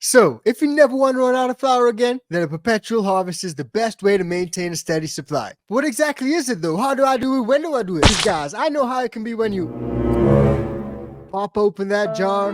So, if you never want to run out of flour again, then a perpetual harvest is the best way to maintain a steady supply. What exactly is it though? How do I do it? When do I do it? 'Cause guys, I know how it can be when you pop open that jar,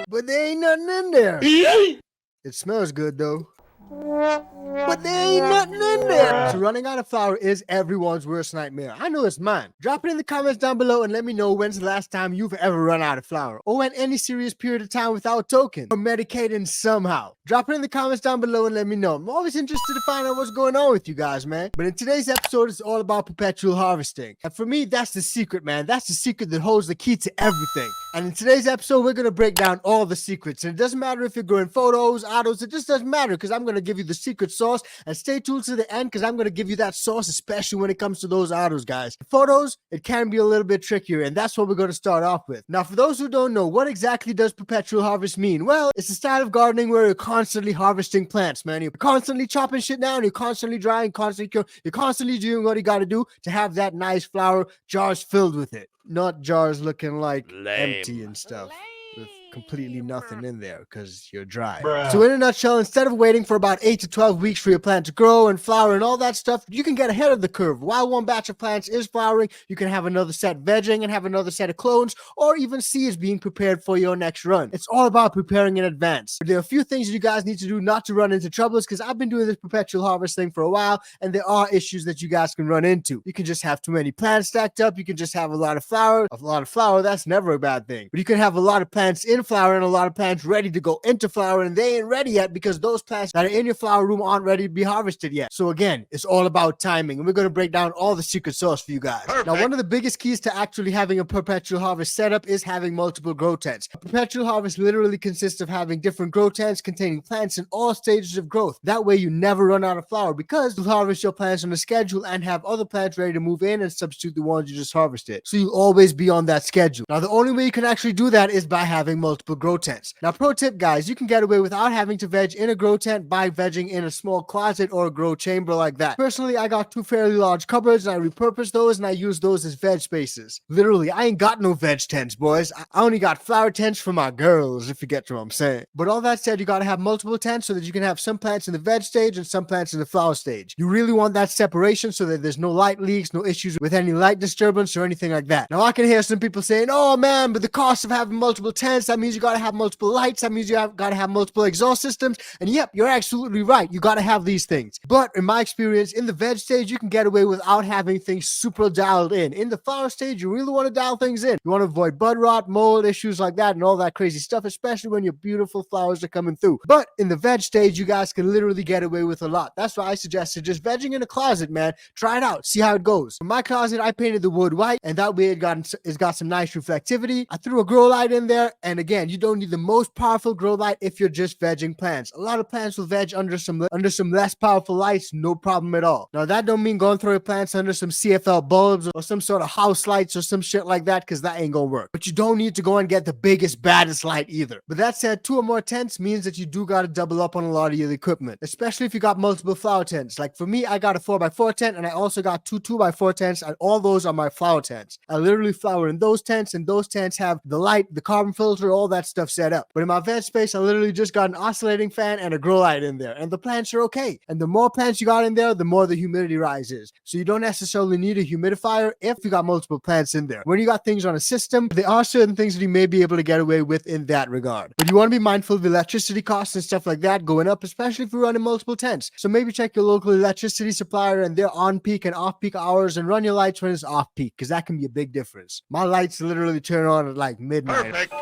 but there ain't nothing in there. It smells good though, but there ain't nothing in there. So running out of flour is everyone's worst nightmare. I know it's mine. Drop it in the comments down below and let me know when's the last time you've ever run out of flour, or went any serious period of time without token, or medicating somehow. Drop it in the comments down below and let me know. I'm always interested to find out what's going on with you guys, man. But in today's episode, it's all about perpetual harvesting. And for me, that's the secret, man. That's the secret that holds the key to everything. And in today's episode, we're going to break down all the secrets. And it doesn't matter if you're growing photos, autos, it just doesn't matter, because I'm going to give you the secret sauce. And stay tuned to the end, because I'm going to give you that sauce, especially when it comes to those autos, guys. Photos, it can be a little bit trickier, and that's what we're going to start off with. Now, for those who don't know, what exactly does perpetual harvest mean? Well, it's a style of gardening where you're constantly harvesting plants, man. You're constantly chopping shit down, you're constantly drying, you're constantly doing what you got to do to have that nice flour jars filled with it. Not jars looking like empty and stuff, with completely nothing in there because you're dry. So in a nutshell, instead of waiting for about 8 to 12 weeks for your plant to grow and flower and all that stuff, you can get ahead of the curve. While one batch of plants is flowering, you can have another set vegging and have another set of clones, or even seeds being prepared for your next run. It's all about preparing in advance. But there are a few things that you guys need to do not to run into troubles, because I've been doing this perpetual harvest thing for a while, and there are issues that you guys can run into. You can just have too many plants stacked up. You can just have a lot of flour. A lot of flour, that's never a bad thing. But you can have a lot of plants in flower and a lot of plants ready to go into flower, and they ain't ready yet because those plants that are in your flower room aren't ready to be harvested yet. So again, it's all about timing, and we're going to break down all the secret sauce for you guys. Perfect. Now, one of the biggest keys to actually having a perpetual harvest setup is having multiple grow tents. A perpetual harvest literally consists of having different grow tents containing plants in all stages of growth. That way you never run out of flower, because you'll harvest your plants on a schedule and have other plants ready to move in and substitute the ones you just harvested. So you'll always be on that schedule. Now, the only way you can actually do that is by having multiple grow tents. Now, pro tip, guys, you can get away without having to veg in a grow tent by vegging in a small closet or a grow chamber like that. Personally, I got two fairly large cupboards, and I repurposed those, and I use those as veg spaces. Literally, I ain't got no veg tents, boys. I only got flower tents for my girls, if you get what I'm saying. But all that said, you gotta have multiple tents so that you can have some plants in the veg stage and some plants in the flower stage. You really want that separation so that there's no light leaks, no issues with any light disturbance or anything like that. Now, I can hear some people saying, oh man, but the cost of having multiple tents, that means you gotta have multiple lights, that means you gotta have multiple exhaust systems. And yep, you're absolutely right, you gotta have these things. But in my experience, in the veg stage, you can get away without having things super dialed in. In the flower stage, you really want to dial things in. You want to avoid bud rot, mold issues like that, and all that crazy stuff, especially when your beautiful flowers are coming through. But in the veg stage, you guys can literally get away with a lot. That's why I suggested just vegging in a closet, man. Try it out, see how it goes. In my closet, I painted the wood white, and that way it's got some nice reflectivity. I threw a grow light in there, and again, you don't need the most powerful grow light if you're just vegging plants. A lot of plants will veg under some less powerful lights, no problem at all. Now, that don't mean go and throw your plants under some CFL bulbs or some sort of house lights or some shit like that, because that ain't gonna work. But you don't need to go and get the biggest, baddest light either. But that said, 2 or more tents means that you do gotta double up on a lot of your equipment, especially if you got multiple flower tents. Like for me, I got a 4x4 tent, and I also got 2 2x4 tents, and all those are my flower tents. I literally flower in those tents, and those tents have the light, the carbon filter, all that stuff set up. But in my veg space, I literally just got an oscillating fan and a grow light in there, and the plants are okay. And the more plants you got in there, the more the humidity rises. So you don't necessarily need a humidifier if you got multiple plants in there. When you got things on a system, there are certain things that you may be able to get away with in that regard. But you want to be mindful of electricity costs and stuff like that going up, especially if you're running multiple tents. So maybe check your local electricity supplier and their on-peak and off-peak hours, and run your lights when it's off-peak, because that can be a big difference. My lights literally turn on at like midnight. Perfect.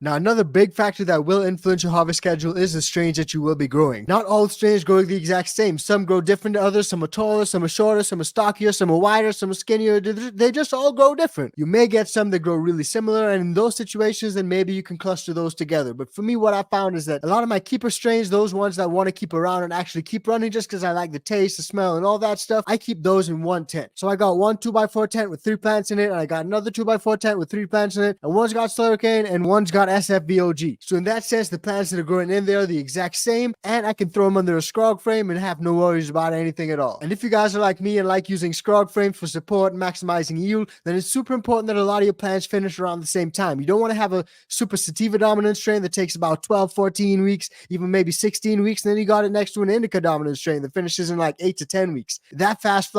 Now, another big factor that will influence your harvest schedule is the strains that you will be growing. Not all strains grow the exact same. Some grow different to others. Some are taller, some are shorter, some are stockier, some are wider, some are skinnier. They just all grow different. You may get some that grow really similar, and in those situations, then maybe you can cluster those together. But for me, what I found is that a lot of my keeper strains, those ones that I want to keep around and actually keep running just because I like the taste, the smell, and all that stuff, I keep those in one tent. So I got one 2x4 tent with 3 plants in it, and I got another 2x4 tent with 3 plants in it, and one's got slurricane and one's got .sfvog. So in that sense, the plants that are growing in there are the exact same, and I can throw them under a scrog frame and have no worries about anything at all. And if you guys are like me and like using scrog frames for support and maximizing yield, then it's super important that a lot of your plants finish around the same time. You don't want to have a super sativa dominant strain that takes about 12, 14 weeks, even maybe 16 weeks, and then you got it next to an indica dominant strain that finishes in like 8 to 10 weeks. That faster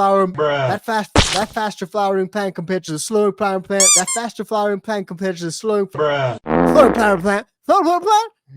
flowering plant compared to the slower flowering plant, that faster flowering plant compared to the slower flowering plant,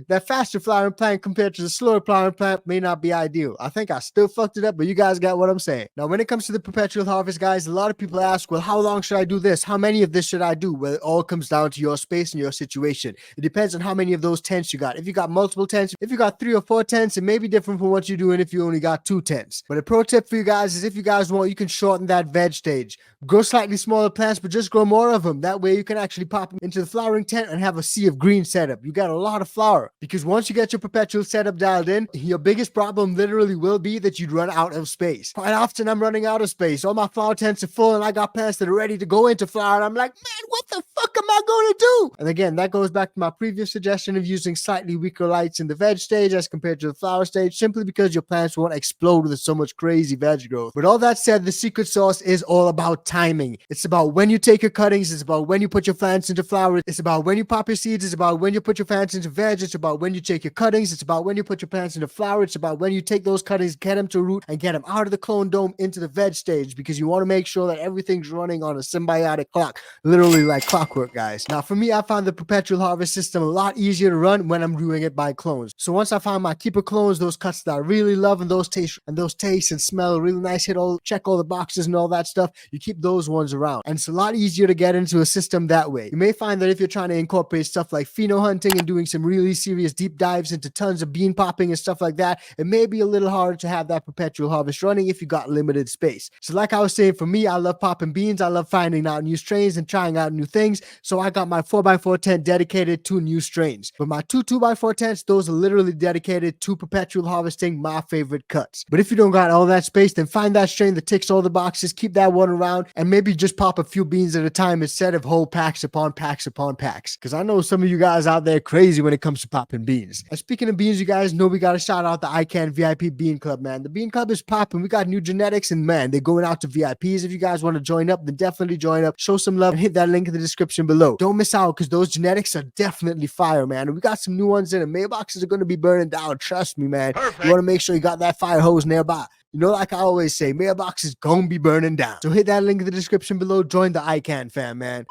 that faster flowering plant compared to the slower flowering plant may not be ideal. I think I still fucked it up, but you guys got what I'm saying. Now, when it comes to the perpetual harvest, guys, a lot of people ask, well, how long should I do this? How many of this should I do? Well, it all comes down to your space and your situation. It depends on how many of those tents you got. If you got multiple tents, if you got 3 or 4 tents, it may be different from what you're doing if you only got 2 tents. But a pro tip for you guys is if you guys want, you can shorten that veg stage. Grow slightly smaller plants, but just grow more of them. That way you can actually pop them into the flowering tent and have a sea of green setup. You got a lot of flower, because once you get your perpetual setup dialed in, your biggest problem literally will be that you'd run out of space. Quite often I'm running out of space. All my flower tents are full and I got plants that are ready to go into flower, and I'm like, man, what the fuck am I going to do? And again, that goes back to my previous suggestion of using slightly weaker lights in the veg stage as compared to the flower stage, simply because your plants won't explode with so much crazy veg growth. But all that said, the secret sauce is all about timing. It's about when you take your cuttings, it's about when you put your plants into flower, it's about when you pop your seeds, it's about when you put your plants into veg, it's about when you take your cuttings, it's about when you put your plants into flower, it's about when you take those cuttings, get them to root, and get them out of the clone dome into the veg stage, because you want to make sure that everything's running on a symbiotic clock, literally like clockwork, guys. Now, for me, I found the perpetual harvest system a lot easier to run when I'm doing it by clones. So once I found my keeper clones, those cuts that I really love and those taste and smell really nice, check all the boxes and all that stuff, you keep those ones around. And it's a lot easier to get into a system that way. You may find that if you're trying to incorporate stuff like pheno hunting and doing some really serious deep dives into tons of bean popping and stuff like that, it may be a little harder to have that perpetual harvest running if you got limited space. So like I was saying, for me, I love popping beans. I love finding out new strains and trying out new things. So I got my 4x4 tent dedicated to new strains. But my 2x4 tents, those are literally dedicated to perpetual harvesting my favorite cuts. But if you don't got all that space, then find that strain that ticks all the boxes, keep that one around, and maybe just pop a few beans at a time instead of whole packs upon packs upon packs. Because I know some of you guys out there crazy when it comes to popping beans. And speaking of beans, you guys know we got to shout out the iCan VIP Bean Club, man. The Bean Club is popping. We got new genetics, and man, they're going out to VIPs. If you guys want to join up, then definitely join up. Show some love and hit that link in the description below. Don't miss out, because those genetics are definitely fire, man. And we got some new ones in, and mailboxes are going to be burning down. Trust me, man. Perfect. You want to make sure you got that fire hose nearby. You know, like I always say, mailbox is gonna be burning down. So hit that link in the description below. Join the iCanFAM, man.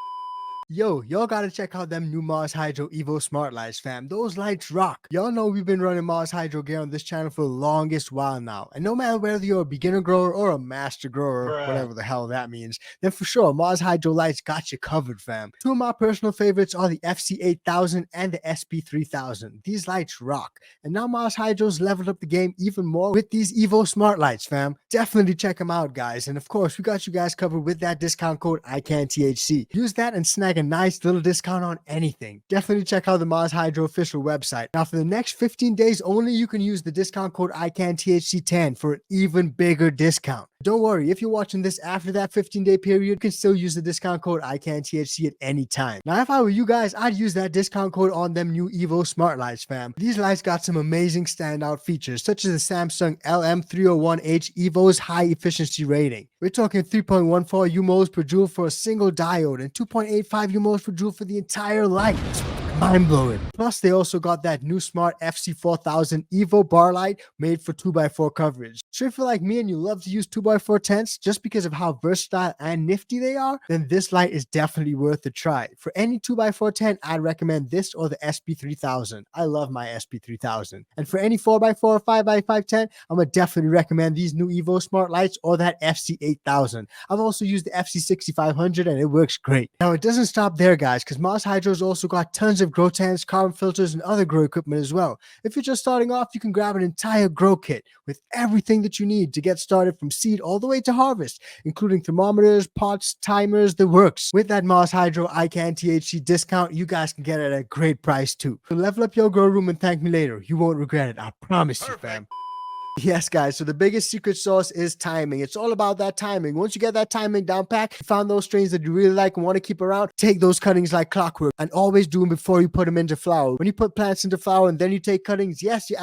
Yo, y'all gotta check out them new Mars Hydro Evo Smart Lights, fam. Those lights rock. Y'all know we've been running Mars Hydro gear on this channel for the longest while now. And no matter whether you're a beginner grower or a master grower, whatever the hell that means, then for sure, Mars Hydro lights got you covered, fam. Two of my personal favorites are the FC8000 and the SP3000. These lights rock. And now Mars Hydro's leveled up the game even more with these Evo Smart Lights, fam. Definitely check them out, guys. And of course, we got you guys covered with that discount code icanthc. Use that and snag a nice little discount on anything. Definitely check out the Mars Hydro official website. Now, for the next 15 days only, you can use the discount code icanthc10 for an even bigger discount. Don't worry, if you're watching this after that 15-day period, you can still use the discount code icanthc at any time. Now, if I were you guys, I'd use that discount code on them new Evo Smart Lights, fam. These lights got some amazing standout features, such as the Samsung LM301H Evo's high efficiency rating. We're talking 3.14 UMOs per joule for a single diode and 2.85 UMOs per joule for the entire light. Mind-blowing. Plus, they also got that new smart FC4000 Evo bar light made for 2x4 coverage. So if you're like me and you love to use 2x4 tents just because of how versatile and nifty they are, then this light is definitely worth a try. For any 2x4 tent, I'd recommend this or the SP3000. I love my SP3000. And for any 4x4 or 5x5 tent, I'm gonna definitely recommend these new Evo smart lights or that FC8000. I've also used the FC6500 and it works great. Now, it doesn't stop there, guys, because Mars Hydro's also got tons of grow tents, carbon filters, and other grow equipment as well. If you're just starting off, you can grab an entire grow kit with everything that you need to get started from seed all the way to harvest, including thermometers, pots, timers, the works. With that Mars Hydro iCanTHC discount, you guys can get it at a great price too. So level up your grow room and thank me later. You won't regret it. I promise you, fam. Yes, guys. So the biggest secret sauce is timing. It's all about that timing. Once you get that timing down pat, you found those strains that you really like and want to keep around, take those cuttings like clockwork and always do them before you put them into flower. When you put plants into flower and then you take cuttings, yes, you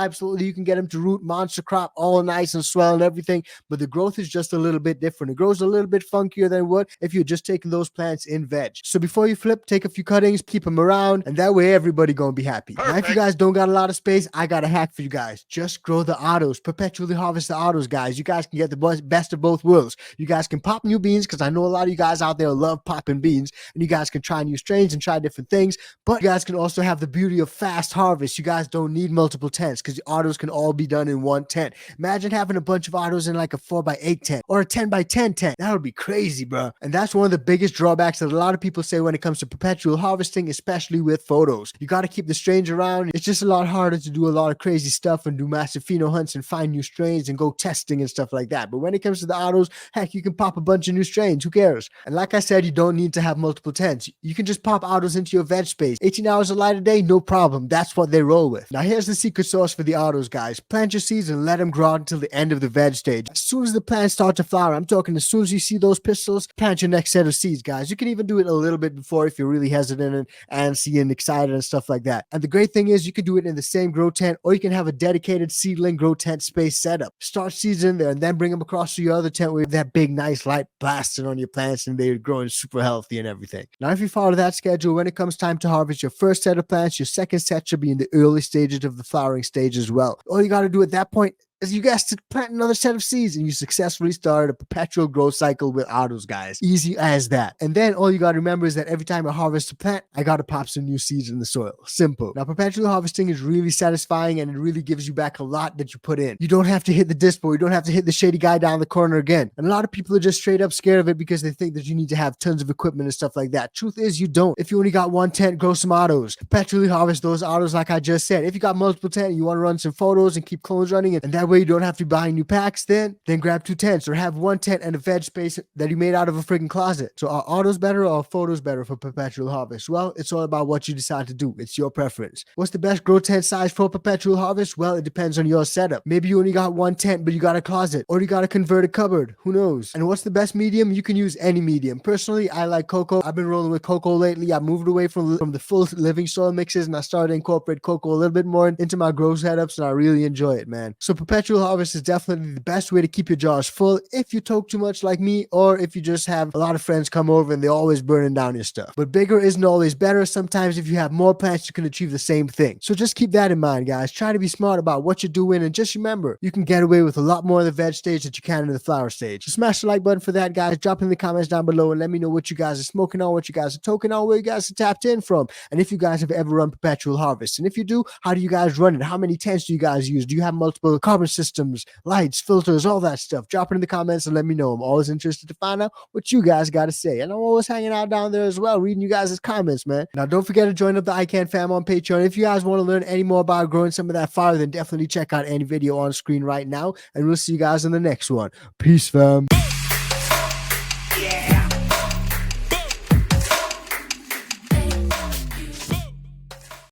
can get them to root, monster crop, all nice and swell and everything, but the growth is just a little bit different. It grows a little bit funkier than it would if you're just taking those plants in veg. So before you flip, take a few cuttings, keep them around, and that way everybody gonna be happy. Now, if you guys don't got a lot of space, I got a hack for you guys. Just grow the autos. Perpetually harvest the autos, guys. You guys can get the best of both worlds. You guys can pop new beans, because I know a lot of you guys out there love popping beans, and you guys can try new strains and try different things, but you guys can also have the beauty of fast harvest. You guys don't need multiple tents, because the autos can all be done in one tent. Imagine having a bunch of autos in like a 4x8 tent or a 10x10 tent. That would be crazy, bro. And that's one of the biggest drawbacks that a lot of people say when it comes to perpetual harvesting, especially with photos. You got to keep the strains around. It's just a lot harder to do a lot of crazy stuff and do massive pheno hunts and find new strains and go testing and stuff like that. But when it comes to the autos, heck, you can pop a bunch of new strains. Who cares? And like I said, you don't need to have multiple tents. You can just pop autos into your veg space. 18 hours of light a day, no problem. That's what they roll with. Now here's the secret sauce for the autos, guys. Plant your seeds and let them grow out until the end of the veg stage. As soon as the plants start to flower, I'm talking as soon as you see those pistils, plant your next set of seeds, guys. You can even do it a little bit before if you're really hesitant and antsy and excited and stuff like that. And the great thing is you can do it in the same grow tent, or you can have a dedicated seedling grow tent space setup. Start seeds in there and then bring them across to your other tent with that big nice light blasting on your plants and they're growing super healthy and everything. Now if you follow that schedule, when it comes time to harvest your first set of plants, your second set should be in the early stages of the flowering stage as well. All you got to do at that point is you guys to plant another set of seeds and you successfully started a perpetual growth cycle with autos, guys. Easy as that. And then all you got to remember is that every time I harvest a plant, I got to pop some new seeds in the soil. Simple. Now, perpetual harvesting is really satisfying and it really gives you back a lot that you put in. You don't have to hit the dispo. You don't have to hit the shady guy down the corner again. And a lot of people are just straight up scared of it because they think that you need to have tons of equipment and stuff like that. Truth is, you don't. If you only got one tent, grow some autos. Perpetually harvest those autos like I just said. If you got multiple tents and you want to run some photos and keep clones running, and that way you don't have to buy new packs, then grab two tents or have one tent and a veg space that you made out of a freaking closet. So are autos better or are photos better for perpetual harvest? Well, it's all about what you decide to do. It's your preference. What's the best grow tent size for perpetual harvest? Well, it depends on your setup. Maybe you only got one tent, but you got a closet, or you got a converted cupboard. Who knows? And what's the best medium? You can use any medium. Personally, I like cocoa. I've been rolling with cocoa lately. I moved away from the full living soil mixes and I started to incorporate cocoa a little bit more into my grow setups, and I really enjoy it, man. So perpetual harvest is definitely the best way to keep your jars full if you toke too much like me, or if you just have a lot of friends come over and they're always burning down your stuff. But bigger isn't always better. Sometimes if you have more plants, you can achieve the same thing. So just keep that in mind, guys. Try to be smart about what you're doing, and just remember, you can get away with a lot more in the veg stage than you can in the flower stage. So smash the like button for that, guys. Drop in the comments down below and let me know what you guys are smoking on, what you guys are toking on, where you guys are tapped in from, and if you guys have ever run perpetual harvest. And if you do, how do you guys run it? How many tents do you guys use? Do you have multiple carbon systems, lights, filters, all that stuff? Drop it in the comments and let me know. I'm always interested to find out what you guys got to say. And I'm always hanging out down there as well, reading you guys' comments, man. Now, don't forget to join up the iCanFAM on Patreon. If you guys want to learn any more about growing some of that fire, then definitely check out any video on screen right now. And we'll see you guys in the next one. Peace, fam.